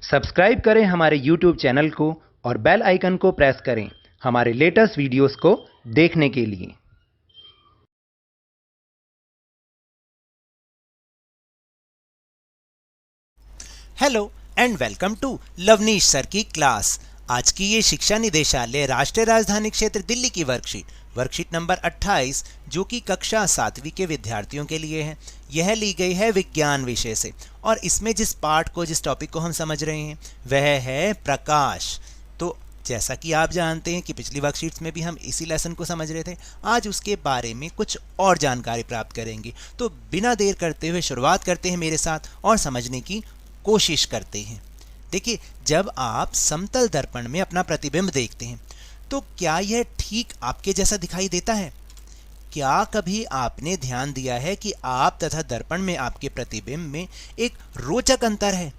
Subscribe करें हमारे YouTube channel को और बेल आइकन को प्रेस करें हमारे लेटेस्ट वीडियोस को देखने के लिए। Hello and welcome to Lavneesh sir की क्लास। आज की ये शिक्षा निदेशालय राष्ट्रीय राजधानी क्षेत्र दिल्ली की वर्कशीट नंबर 28 जो कि कक्षा 7वीं के विद्यार्थियों के लिए है। यह ली गई है विज्ञान विषय से और इसमें जिस टॉपिक को हम समझ रहे हैं वह है प्रकाश। तो जैसा कि आप जानते हैं कि पिछली वर्कशीट्स में भी हम इसी लेसन को समझ रहे थे, आज उसके बारे में कुछ और जानकारी प्राप्त करेंगे। तो बिना देर करते हुए शुरुआत करते हैं मेरे साथ और समझने की कोशिश करते हैं। देखिए, जब आप समतल दर्पण में अपना प्रतिबिंब देखते हैं तो क्या यह ठीक आपके जैसा दिखाई देता है? क्या कभी आपने ध्यान दिया है कि आप तथा दर्पण में आपके प्रतिबिंब में एक रोचक अंतर है?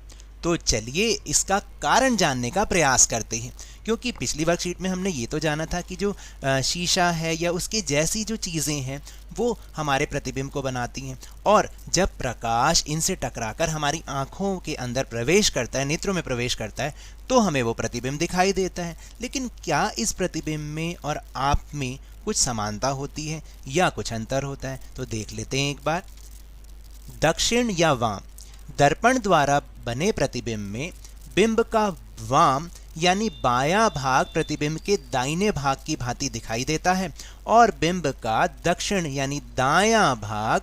तो चलिए इसका कारण जानने का प्रयास करते हैं, क्योंकि पिछली वर्कशीट में हमने ये तो जाना था कि जो शीशा है या उसके जैसी जो चीज़ें हैं वो हमारे प्रतिबिंब को बनाती हैं, और जब प्रकाश इनसे टकराकर हमारी आँखों के अंदर प्रवेश करता है, नेत्रों में प्रवेश करता है, तो हमें वो प्रतिबिंब दिखाई देता है। लेकिन क्या इस प्रतिबिंब में और आप में कुछ समानता होती है या कुछ अंतर होता है? तो देख लेते हैं एक बार। दक्षिण या वाम दर्पण द्वारा बने प्रतिबिंब में बिंब का वाम यानी बायां भाग प्रतिबिंब के दाहिने भाग की भांति दिखाई देता है और बिंब का दक्षिण यानी दायां भाग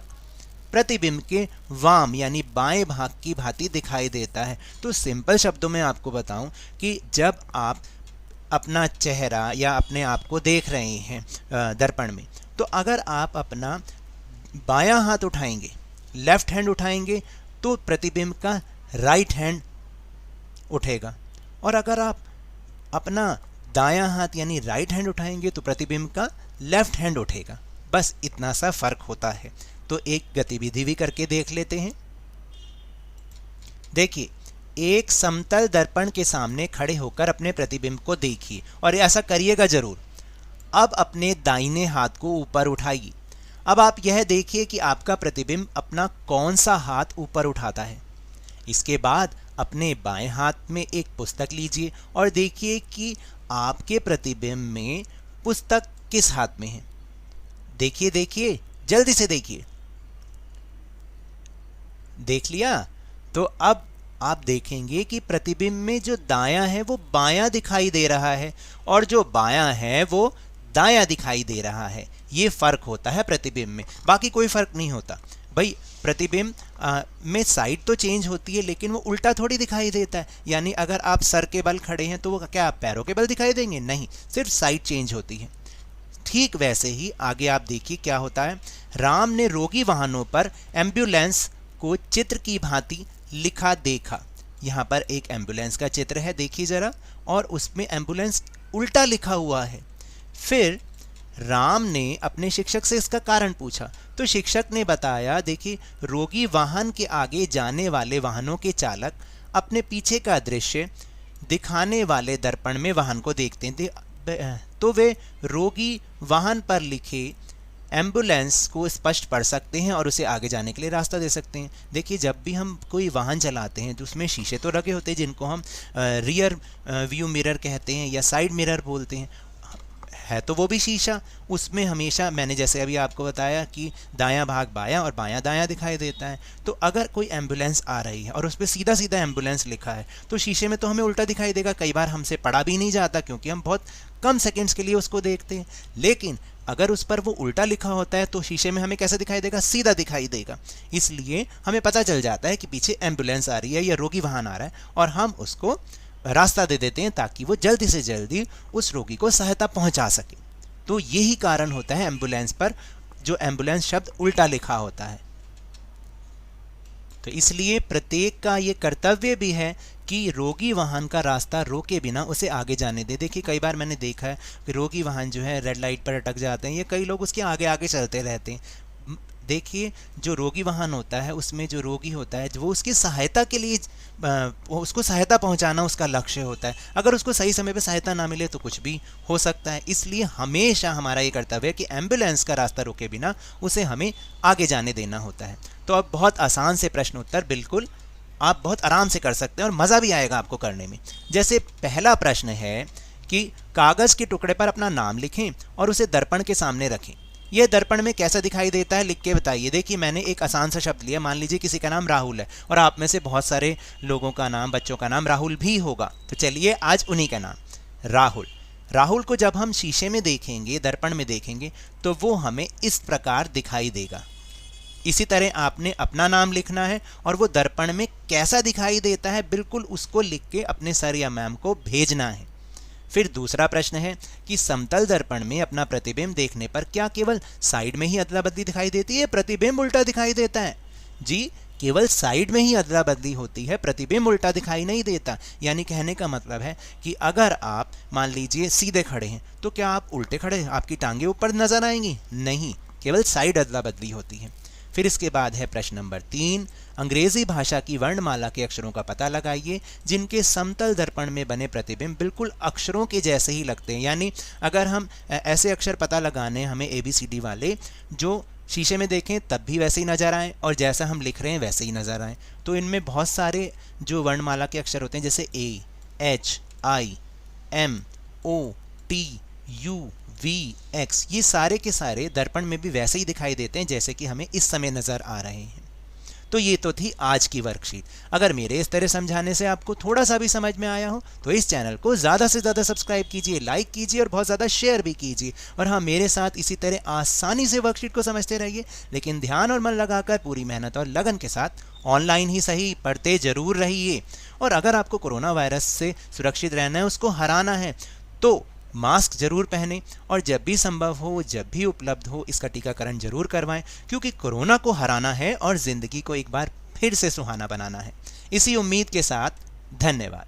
प्रतिबिंब के वाम यानी बाएं भाग की भांति दिखाई देता है। तो सिंपल शब्दों में आपको बताऊं कि जब आप अपना चेहरा या अपने आप को देख रहे हैं दर्पण में, तो अगर आप अपना बायां हाथ उठाएंगे, लेफ्ट हैंड उठाएंगे, तो प्रतिबिंब का राइट हैंड उठेगा, और अगर आप अपना दायां हाथ यानी राइट हैंड उठाएंगे तो प्रतिबिंब का लेफ्ट हैंड उठेगा। बस इतना सा फर्क होता है। तो एक गतिविधि भी करके देख लेते हैं। देखिए, एक समतल दर्पण के सामने खड़े होकर अपने प्रतिबिंब को देखिए और ऐसा करिएगा जरूर। अब अपने दाहिने हाथ को ऊपर उठाइए। अब आप यह देखिए कि आपका प्रतिबिंब अपना कौन सा हाथ ऊपर उठाता है। इसके बाद अपने बाएं हाथ में एक पुस्तक लीजिए और देखिए कि आपके प्रतिबिंब में पुस्तक किस हाथ में है। देखिए देखिए, जल्दी से देखिए। देख लिया? तो अब आप देखेंगे कि प्रतिबिंब में जो दायां है वो बायां दिखाई दे रहा है और जो बायां है वो दायां दिखाई दे रहा है। ये फर्क होता है प्रतिबिंब में, बाकी कोई फर्क नहीं होता। भाई, प्रतिबिंब में साइड तो चेंज होती है लेकिन वो उल्टा थोड़ी दिखाई देता है। यानी अगर आप सर के बल खड़े हैं तो वो क्या आप पैरों के बल दिखाई देंगे? नहीं, सिर्फ साइड चेंज होती है। ठीक वैसे ही आगे आप देखिए क्या होता है। राम ने रोगी वाहनों पर एम्बुलेंस को चित्र की भांति लिखा देखा। यहाँ पर एक एम्बुलेंस का चित्र है, देखिए जरा, और उसमें एम्बुलेंस उल्टा लिखा हुआ है। फिर राम ने अपने शिक्षक से इसका कारण पूछा तो शिक्षक ने बताया, देखिए, रोगी वाहन के आगे जाने वाले वाहनों के चालक अपने पीछे का दृश्य दिखाने वाले दर्पण में वाहन को देखते हैं तो वे रोगी वाहन पर लिखे एम्बुलेंस को स्पष्ट पढ़ सकते हैं और उसे आगे जाने के लिए रास्ता दे सकते हैं। देखिए, जब भी हम कोई वाहन चलाते हैं तो उसमें शीशे तो लगे होते हैं जिनको हम रियर व्यू मिरर कहते हैं या साइड मिरर बोलते हैं। है तो वो भी शीशा, उसमें हमेशा मैंने जैसे अभी आपको बताया कि दायां भाग बायां और बायां दायां दिखाई देता है। तो अगर कोई एम्बुलेंस आ रही है और उस पर सीधा सीधा एम्बुलेंस लिखा है तो शीशे में तो हमें उल्टा दिखाई देगा। कई बार हमसे पढ़ा भी नहीं जाता क्योंकि हम बहुत कम सेकंड्स के लिए उसको देखते हैं। लेकिन अगर उस पर वो उल्टा लिखा होता है तो शीशे में हमें कैसे दिखाई देगा? सीधा दिखाई देगा। इसलिए हमें पता चल जाता है कि पीछे एम्बुलेंस आ रही है या रोगी वाहन आ रहा है और हम उसको रास्ता दे देते हैं ताकि वो जल्दी से जल्दी उस रोगी को सहायता पहुंचा सके। तो यही कारण होता है एम्बुलेंस पर जो एम्बुलेंस शब्द उल्टा लिखा होता है। तो इसलिए प्रत्येक का ये कर्तव्य भी है कि रोगी वाहन का रास्ता रोके बिना उसे आगे जाने दे। देखिए, कई बार मैंने देखा है कि रोगी वाहन जो है रेड लाइट पर अटक जाते हैं या कई लोग उसके आगे आगे चलते रहते हैं। देखिए, जो रोगी वाहन होता है उसमें जो रोगी होता है वो उसकी सहायता के लिए उसको सहायता पहुंचाना उसका लक्ष्य होता है। अगर उसको सही समय पे सहायता ना मिले तो कुछ भी हो सकता है। इसलिए हमेशा हमारा ये कर्तव्य है कि एम्बुलेंस का रास्ता रोके बिना उसे हमें आगे जाने देना होता है। तो अब बहुत आसान से प्रश्न उत्तर बिल्कुल आप बहुत आराम से कर सकते हैं और मज़ा भी आएगा आपको करने में। जैसे पहला प्रश्न है कि कागज़ के टुकड़े पर अपना नाम लिखें और उसे दर्पण के सामने रखें। यह दर्पण में कैसा दिखाई देता है, लिख के बताइए। देखिए मैंने एक आसान सा शब्द लिया, मान लीजिए किसी का नाम राहुल है और आप में से बहुत सारे लोगों का नाम, बच्चों का नाम राहुल भी होगा। तो चलिए आज उन्हीं का नाम राहुल। राहुल को जब हम शीशे में देखेंगे, दर्पण में देखेंगे, तो वो हमें इस प्रकार दिखाई देगा। इसी तरह आपने अपना नाम लिखना है और वो दर्पण में कैसा दिखाई देता है बिल्कुल उसको लिख के अपने सर या मैम को भेजना है। फिर दूसरा प्रश्न है कि समतल दर्पण में अपना प्रतिबिंब देखने पर क्या केवल साइड में ही अदला बदली दिखाई देती है, प्रतिबिंब उल्टा दिखाई देता है? जी, केवल साइड में ही अदला बदली होती है, प्रतिबिंब उल्टा दिखाई नहीं देता। यानी कहने का मतलब है कि अगर आप मान लीजिए सीधे खड़े हैं तो क्या आप उल्टे खड़े हैं, आपकी टांगे ऊपर नजर आएंगी? नहीं, केवल साइड अदला बदली होती है। फिर इसके बाद है प्रश्न नंबर 3, अंग्रेजी भाषा की वर्णमाला के अक्षरों का पता लगाइए जिनके समतल दर्पण में बने प्रतिबिंब बिल्कुल अक्षरों के जैसे ही लगते हैं। यानी अगर हम ऐसे अक्षर पता लगाने हमें ABCD वाले जो शीशे में देखें तब भी वैसे ही नज़र आए और जैसा हम लिख रहे हैं वैसे ही नज़र आए। तो इनमें बहुत सारे जो वर्णमाला के अक्षर होते हैं जैसे A, H, I, M, O, T, U, V, X, ये सारे के सारे दर्पण में भी वैसे ही दिखाई देते हैं जैसे कि हमें इस समय नज़र आ रहे हैं। तो ये तो थी आज की वर्कशीट। अगर मेरे इस तरह समझाने से आपको थोड़ा सा भी समझ में आया हो तो इस चैनल को ज़्यादा से ज़्यादा सब्सक्राइब कीजिए, लाइक कीजिए और बहुत ज़्यादा शेयर भी कीजिए। और हाँ, मेरे साथ इसी तरह आसानी से वर्कशीट को समझते रहिए, लेकिन ध्यान और मन लगाकर पूरी मेहनत और लगन के साथ ऑनलाइन ही सही पढ़ते जरूर रहिए। और अगर आपको कोरोना वायरस से सुरक्षित रहना है, उसको हराना है, तो मास्क जरूर पहनें और जब भी संभव हो, जब भी उपलब्ध हो, इसका टीकाकरण जरूर करवाएं, क्योंकि कोरोना को हराना है और जिंदगी को एक बार फिर से सुहाना बनाना है। इसी उम्मीद के साथ धन्यवाद।